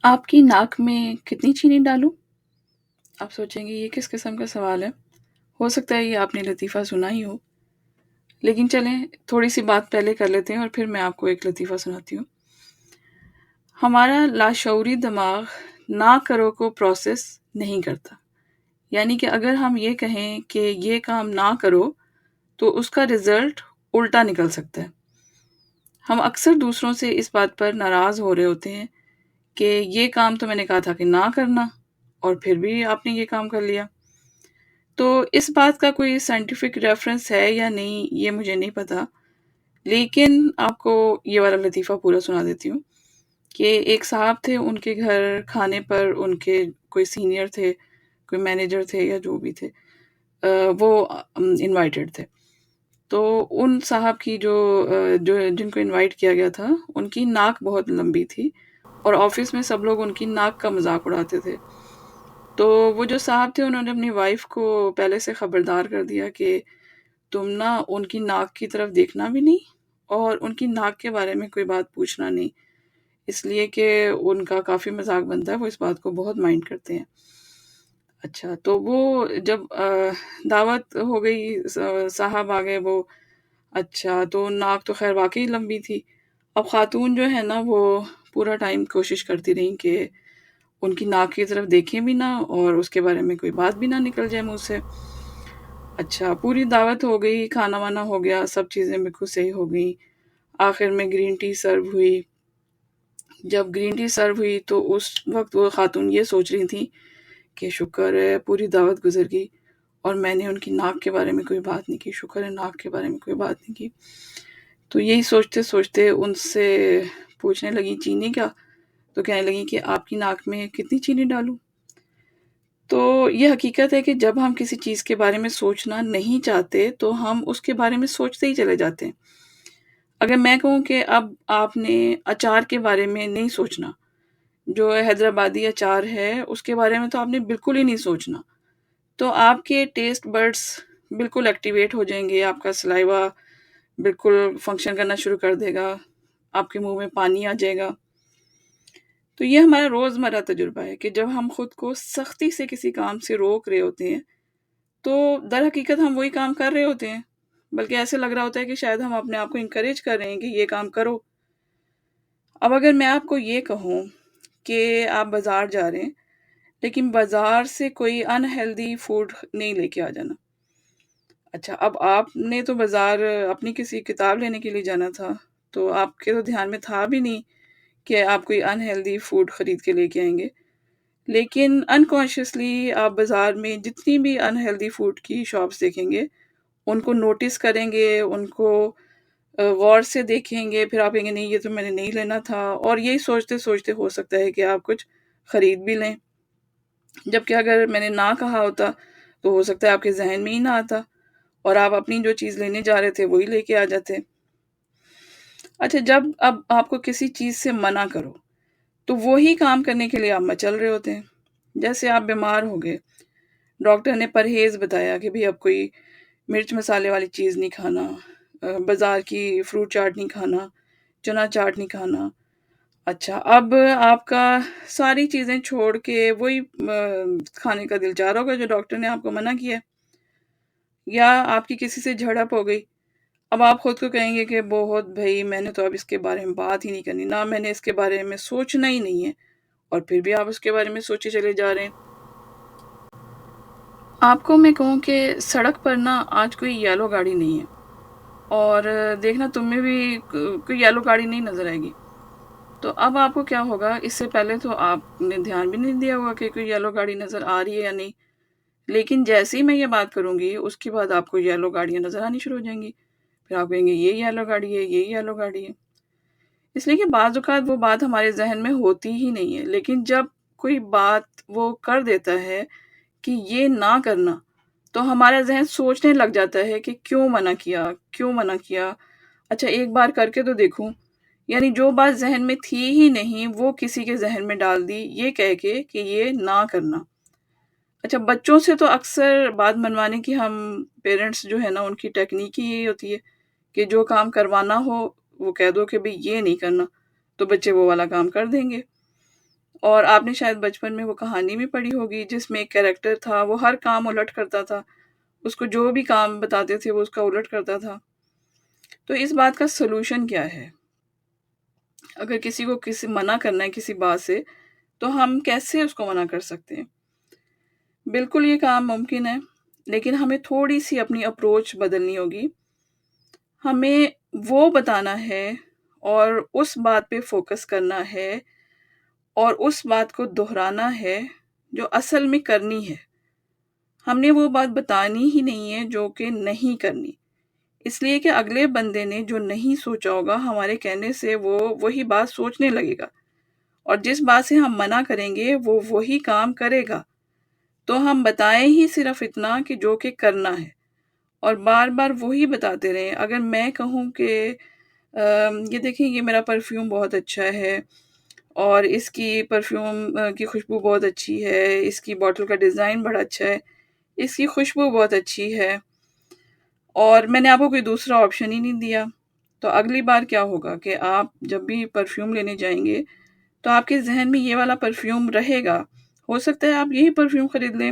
آپ کی ناک میں کتنی چینی ڈالوں؟ آپ سوچیں گے یہ کس قسم کا سوال ہے؟ ہو سکتا ہے یہ آپ نے لطیفہ سنا ہی ہو، لیکن چلیں تھوڑی سی بات پہلے کر لیتے ہیں اور پھر میں آپ کو ایک لطیفہ سناتی ہوں۔ ہمارا لاشعوری دماغ نہ کرو کو پروسیس نہیں کرتا، یعنی کہ اگر ہم یہ کہیں کہ یہ کام نہ کرو تو اس کا رزلٹ الٹا نکل سکتا ہے۔ ہم اکثر دوسروں سے اس بات پر ناراض ہو رہے ہوتے ہیں کہ یہ کام تو میں نے کہا تھا کہ نہ کرنا، اور پھر بھی آپ نے یہ کام کر لیا۔ تو اس بات کا کوئی سائنٹیفک ریفرنس ہے یا نہیں یہ مجھے نہیں پتا، لیکن آپ کو یہ والا لطیفہ پورا سنا دیتی ہوں کہ ایک صاحب تھے، ان کے گھر کھانے پر ان کے کوئی سینئر تھے، کوئی مینیجر تھے یا جو بھی تھے، وہ انوائٹڈ تھے۔ تو ان صاحب کی جو جن کو انوائٹ کیا گیا تھا ان کی ناک بہت لمبی تھی، اور آفس میں سب لوگ ان کی ناک کا مذاق اڑاتے تھے۔ تو وہ جو صاحب تھے انہوں نے اپنی وائف کو پہلے سے خبردار کر دیا کہ تم نا ان کی ناک کی طرف دیکھنا بھی نہیں اور ان کی ناک کے بارے میں کوئی بات پوچھنا نہیں، اس لیے کہ ان کا کافی مذاق بنتا ہے، وہ اس بات کو بہت مائنڈ کرتے ہیں۔ اچھا، تو وہ جب دعوت ہو گئی، صاحب آ گئے، وہ اچھا تو ناک تو خیر واقعی لمبی تھی۔ اب خاتون جو ہے نا وہ پورا ٹائم کوشش کرتی رہی کہ ان کی ناک کی طرف دیکھیں بھی نہ اور اس کے بارے میں کوئی بات بھی نہ نکل جائے منہ سے۔ اچھا، پوری دعوت ہو گئی، کھانا وانا ہو گیا، سب چیزیں بالکل صحیح ہو گئی، آخر میں گرین ٹی سرو ہوئی۔ جب گرین ٹی سرو ہوئی تو اس وقت وہ خاتون یہ سوچ رہی تھی کہ شکر ہے پوری دعوت گزر گئی اور میں نے ان کی ناک کے بارے میں کوئی بات نہیں کی، شکر ہے ناک کے بارے میں کوئی بات نہیں کی۔ تو یہی سوچتے سوچتے ان سے پوچھنے لگی چینی کیا؟ تو کہنے لگی کہ آپ کی ناک میں کتنی چینی ڈالوں؟ تو یہ حقیقت ہے کہ جب ہم کسی چیز کے بارے میں سوچنا نہیں چاہتے تو ہم اس کے بارے میں سوچتے ہی چلے جاتے ہیں۔ اگر میں کہوں کہ اب آپ نے اچار کے بارے میں نہیں سوچنا، جو حیدرآبادی اچار ہے اس کے بارے میں تو آپ نے بالکل ہی نہیں سوچنا، تو آپ کے ٹیسٹ برڈس بالکل ایکٹیویٹ ہو جائیں گے، آپ کا سلائیوا بالکل فنکشن کرنا شروع کر دے گا، آپ کے منہ میں پانی آ جائے گا۔ تو یہ ہمارا روزمرہ تجربہ ہے کہ جب ہم خود کو سختی سے کسی کام سے روک رہے ہوتے ہیں تو در حقیقت ہم وہی کام کر رہے ہوتے ہیں، بلکہ ایسے لگ رہا ہوتا ہے کہ شاید ہم اپنے آپ کو انکریج کر رہے ہیں کہ یہ کام کرو۔ اب اگر میں آپ کو یہ کہوں کہ آپ بازار جا رہے ہیں لیکن بازار سے کوئی انہیلدی فوڈ نہیں لے کے آ جانا۔ اچھا، اب آپ نے تو بازار اپنی کسی کتاب لینے کے لیے جانا تھا، تو آپ کے تو دھیان میں تھا بھی نہیں کہ آپ کوئی انہیلدی فوڈ خرید کے لے کے آئیں گے، لیکن انکانشیسلی آپ بازار میں جتنی بھی انہیلدی فوڈ کی شاپس دیکھیں گے ان کو نوٹس کریں گے، ان کو غور سے دیکھیں گے، پھر آپ کہیں گے نہیں یہ تو میں نے نہیں لینا تھا، اور یہی سوچتے سوچتے ہو سکتا ہے کہ آپ کچھ خرید بھی لیں، جبکہ اگر میں نے نہ کہا ہوتا تو ہو سکتا ہے آپ کے ذہن میں ہی نہ آتا اور آپ اپنی جو چیز لینے جا رہے تھے وہی لے کے آ جاتے۔ اچھا، جب اب آپ کو کسی چیز سے منع کرو تو وہی کام کرنے کے لیے آپ مچل رہے ہوتے ہیں۔ جیسے آپ بیمار ہو گئے، ڈاکٹر نے پرہیز بتایا کہ اب کوئی مرچ مسالے والی چیز نہیں کھانا، بازار کی فروٹ چاٹ نہیں کھانا، چنا چاٹ نہیں کھانا۔ اچھا، اب آپ کا ساری چیزیں چھوڑ کے وہی کھانے کا دل چاہ رہا ہوگا جو ڈاکٹر نے آپ کو منع کیا، یا آپ کی کسی سے جھڑپ ہو گئی، اب آپ خود کو کہیں گے کہ بہت بھائی میں نے تو اب اس کے بارے میں بات ہی نہیں کرنی، نہ میں نے اس کے بارے میں سوچنا ہی نہیں ہے، اور پھر بھی آپ اس کے بارے میں سوچے چلے جا رہے ہیں۔ آپ کو میں کہوں کہ سڑک پر نا آج کوئی یلو گاڑی نہیں ہے، اور دیکھنا تم میں بھی کوئی یلو گاڑی نہیں نظر آئے گی، تو اب آپ کو کیا ہوگا، اس سے پہلے تو آپ نے دھیان بھی نہیں دیا ہوگا کہ کوئی یلو گاڑی نظر آ رہی ہے یا نہیں، لیکن جیسے ہی میں یہ بات کروں گی اس کے بعد آپ کو یلو گاڑیاں نظر آنی شروع ہو جائیں گی، پھر آپ کہیں گے یہ یلو گاڑی ہے، یہ یلو گاڑی ہے۔ اس لیے کہ بعض اوقات وہ بات ہمارے ذہن میں ہوتی ہی نہیں ہے، لیکن جب کوئی بات وہ کر دیتا ہے کہ یہ نہ کرنا تو ہمارا ذہن سوچنے لگ جاتا ہے کہ کیوں منع کیا، کیوں منع کیا، اچھا ایک بار کر کے تو دیکھوں، یعنی جو بات ذہن میں تھی ہی نہیں وہ کسی کے ذہن میں ڈال دی یہ کہہ کے کہ یہ نہ کرنا۔ اچھا، بچوں سے تو اکثر بات منوانے کی ہم پیرنٹس جو ہے نا ان کی ٹیکنیک ہی یہی ہوتی ہے کہ جو کام کروانا ہو وہ کہہ دو کہ بھئی یہ نہیں کرنا، تو بچے وہ والا کام کر دیں گے۔ اور آپ نے شاید بچپن میں وہ کہانی بھی پڑھی ہوگی جس میں ایک کیریکٹر تھا، وہ ہر کام الٹ کرتا تھا، اس کو جو بھی کام بتاتے تھے وہ اس کا الٹ کرتا تھا۔ تو اس بات کا سلوشن کیا ہے؟ اگر کسی کو کسی منع کرنا ہے کسی بات سے تو ہم کیسے اس کو منع کر سکتے ہیں؟ بالکل یہ کام ممکن ہے، لیکن ہمیں تھوڑی سی اپنی اپروچ بدلنی ہوگی۔ ہمیں وہ بتانا ہے اور اس بات پہ فوکس کرنا ہے اور اس بات کو دہرانا ہے جو اصل میں کرنی ہے۔ ہم نے وہ بات بتانی ہی نہیں ہے جو کہ نہیں کرنی، اس لیے کہ اگلے بندے نے جو نہیں سوچا ہوگا ہمارے کہنے سے وہ وہی بات سوچنے لگے گا، اور جس بات سے ہم منع کریں گے وہ وہی کام کرے گا۔ تو ہم بتائیں ہی صرف اتنا کہ جو کہ کرنا ہے، اور بار بار وہی بتاتے رہیں۔ اگر میں کہوں کہ یہ دیکھیں یہ میرا پرفیوم بہت اچھا ہے، اور اس کی پرفیوم کی خوشبو بہت اچھی ہے، اس کی باٹل کا ڈیزائن بڑا اچھا ہے، اس کی خوشبو بہت اچھی ہے، اور میں نے آپ کو کوئی دوسرا آپشن ہی نہیں دیا، تو اگلی بار کیا ہوگا کہ آپ جب بھی پرفیوم لینے جائیں گے تو آپ کے ذہن میں یہ والا پرفیوم رہے گا۔ ہو سکتا ہے آپ یہی پرفیوم خرید لیں،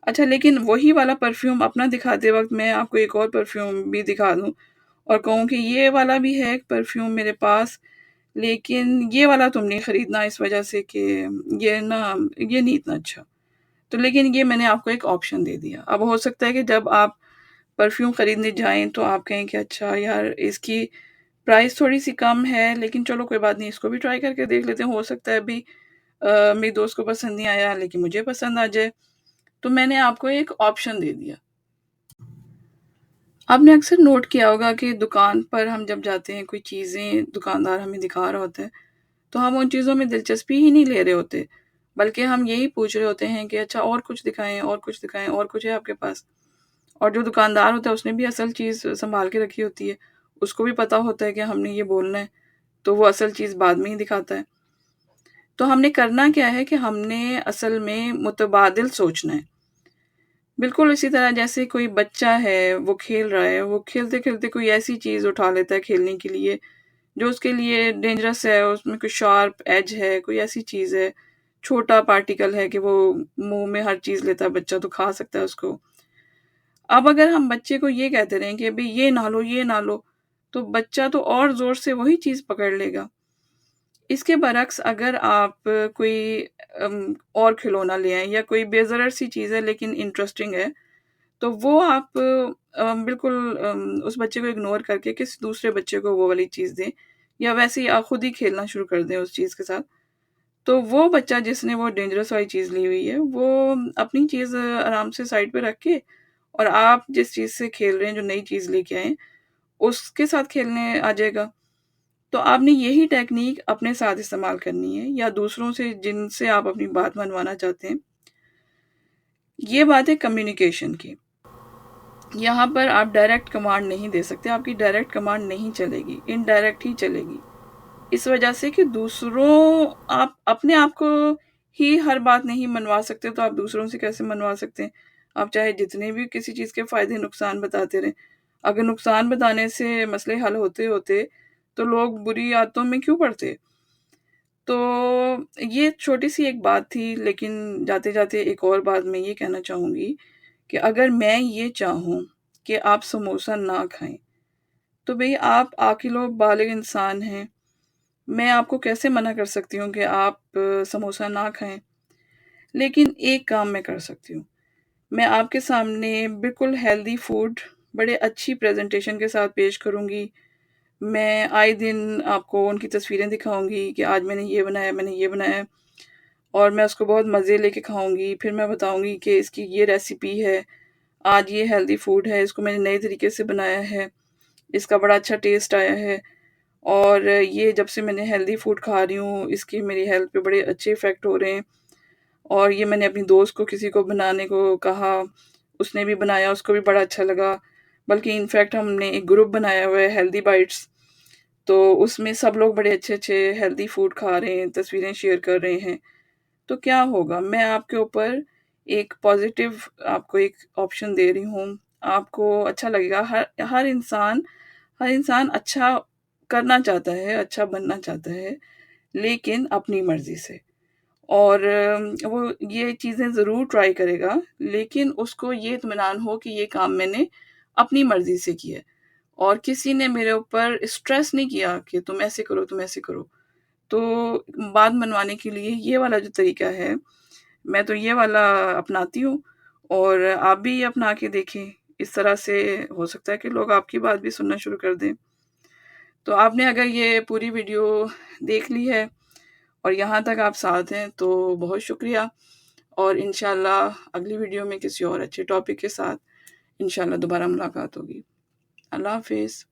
اچھا لیکن وہی والا پرفیوم اپنا دکھاتے وقت میں آپ کو ایک اور پرفیوم بھی دکھا دوں اور کہوں کہ یہ والا بھی ہے ایک پرفیوم میرے پاس، لیکن یہ والا تم نہیں خریدنا اس وجہ سے کہ یہ یہ نہیں اتنا اچھا۔ تو لیکن یہ میں نے آپ کو ایک آپشن دے دیا۔ اب ہو سکتا ہے کہ جب آپ پرفیوم خریدنے جائیں تو آپ کہیں کہ اچھا یار اس کی پرائس تھوڑی سی کم ہے، لیکن چلو کوئی بات نہیں، اس کو بھی ٹرائی کر کے دیکھ لیتے ہیں، ہو سکتا ہے ابھی میری دوست کو پسند نہیں آیا لیکن مجھے پسند آ جائے۔ تو میں نے آپ کو ایک آپشن دے دیا۔ آپ نے اکثر نوٹ کیا ہوگا کہ دکان پر ہم جب جاتے ہیں کوئی چیزیں دکاندار ہمیں دکھا رہا ہوتا ہے تو ہم ان چیزوں میں دلچسپی ہی نہیں لے رہے ہوتے، بلکہ ہم یہی پوچھ رہے ہوتے ہیں کہ اچھا اور کچھ دکھائیں، اور کچھ دکھائیں، اور کچھ ہے آپ کے پاس؟ اور جو دکاندار ہوتا ہے اس نے بھی اصل چیز سنبھال کے رکھی ہوتی ہے، اس کو بھی پتا ہوتا ہے کہ ہم نے یہ بولنا ہے، تو وہ اصل چیز بعد میں ہی دکھاتا ہے۔ تو ہم نے کرنا کیا ہے کہ ہم نے اصل میں متبادل سوچنا ہے۔ بالکل اسی طرح جیسے کوئی بچہ ہے، وہ کھیل رہا ہے، وہ کھیلتے کھیلتے کوئی ایسی چیز اٹھا لیتا ہے کھیلنے کے لیے جو اس کے لیے ڈینجرس ہے، اس میں کوئی شارپ ایج ہے، کوئی ایسی چیز ہے، چھوٹا پارٹیکل ہے کہ وہ منہ میں ہر چیز لیتا ہے بچہ تو کھا سکتا ہے اس کو۔ اب اگر ہم بچے کو یہ کہتے رہیں کہ ابھی یہ نہ لو، یہ نہ لو، تو بچہ تو اور زور سے وہی چیز پکڑ لے گا۔ اس کے برعکس اگر آپ کوئی اور کھلونا لے آئیں یا کوئی بے ضرر سی چیز ہے لیکن انٹرسٹنگ ہے، تو وہ آپ بالکل اس بچے کو اگنور کر کے کسی دوسرے بچے کو وہ والی چیز دیں، یا ویسے ہی آپ خود ہی کھیلنا شروع کر دیں اس چیز کے ساتھ، تو وہ بچہ جس نے وہ ڈینجرس والی چیز لی ہوئی ہے وہ اپنی چیز آرام سے سائڈ پہ رکھ کے، اور آپ جس چیز سے کھیل رہے ہیں جو نئی چیز لے کے آئیں اس کے ساتھ کھیلنے آ جائے گا۔ تو آپ نے یہی ٹیکنیک اپنے ساتھ استعمال کرنی ہے یا دوسروں سے جن سے آپ اپنی بات منوانا چاہتے ہیں۔ یہ بات ہے کمیونیکیشن کی۔ یہاں پر آپ ڈائریکٹ کمانڈ نہیں دے سکتے، آپ کی ڈائریکٹ کمانڈ نہیں چلے گی، انڈائریکٹ ہی چلے گی، اس وجہ سے کہ دوسروں آپ اپنے آپ کو ہی ہر بات نہیں منوا سکتے تو آپ دوسروں سے کیسے منوا سکتے ہیں؟ آپ چاہے جتنے بھی کسی چیز کے فائدے نقصان بتاتے رہیں، اگر نقصان بتانے سے مسئلے حل ہوتے ہوتے تو لوگ بری عادتوں میں کیوں پڑتے؟ تو یہ چھوٹی سی ایک بات تھی، لیکن جاتے جاتے ایک اور بات میں یہ کہنا چاہوں گی کہ اگر میں یہ چاہوں کہ آپ سموسہ نہ کھائیں تو بھئی آپ عاقل و بالغ انسان ہیں، میں آپ کو کیسے منع کر سکتی ہوں کہ آپ سموسہ نہ کھائیں؟ لیکن ایک کام میں کر سکتی ہوں، میں آپ کے سامنے بالکل ہیلدی فوڈ بڑے اچھی پریزنٹیشن کے ساتھ پیش کروں گی۔ میں آئے دن آپ کو ان کی تصویریں دکھاؤں گی کہ آج میں نے یہ بنایا، میں نے یہ بنایا، اور میں اس کو بہت مزے لے کے کھاؤں گی، پھر میں بتاؤں گی کہ اس کی یہ ریسیپی ہے، آج یہ ہیلدی فوڈ ہے، اس کو میں نے نئے طریقے سے بنایا ہے، اس کا بڑا اچھا ٹیسٹ آیا ہے، اور یہ جب سے میں نے ہیلدی فوڈ کھا رہی ہوں اس کی میری ہیلتھ پہ بڑے اچھے ایفیکٹ ہو رہے ہیں، اور یہ میں نے اپنی دوست کو کسی کو بنانے کو کہا، اس نے بھی بنایا، اس کو بھی بڑا اچھا لگا، بلکہ انفیکٹ ہم نے ایک گروپ بنایا ہوا ہے ہیلدی بائٹس، تو اس میں سب لوگ بڑے اچھے اچھے ہیلدی فوڈ کھا رہے ہیں، تصویریں شیئر کر رہے ہیں۔ تو کیا ہوگا، میں آپ کے اوپر ایک پازیٹیو آپ کو ایک آپشن دے رہی ہوں، آپ کو اچھا لگے گا۔ ہر انسان اچھا کرنا چاہتا ہے، اچھا بننا چاہتا ہے، لیکن اپنی مرضی سے. اور وہ یہ چیزیں ضرور ٹرائی کرے گا، لیکن اس کو یہ اطمینان ہو کہ یہ کام میں نے اپنی مرضی سے کیا، اور کسی نے میرے اوپر اسٹریس نہیں کیا کہ تم ایسے کرو تم ایسے کرو. تو بات منوانے کے لیے یہ والا جو طریقہ ہے، میں تو یہ والا اپناتی ہوں، اور آپ بھی یہ اپنا کے دیکھیں. اس طرح سے ہو سکتا ہے کہ لوگ آپ کی بات بھی سننا شروع کر دیں. تو آپ نے اگر یہ پوری ویڈیو دیکھ لی ہے اور یہاں تک آپ ساتھ ہیں تو بہت شکریہ، اور انشاءاللہ اگلی ویڈیو میں کسی اور اچھے ٹاپک کے ساتھ انشاءاللہ دوبارہ ملاقات ہوگی. اللہ حافظ.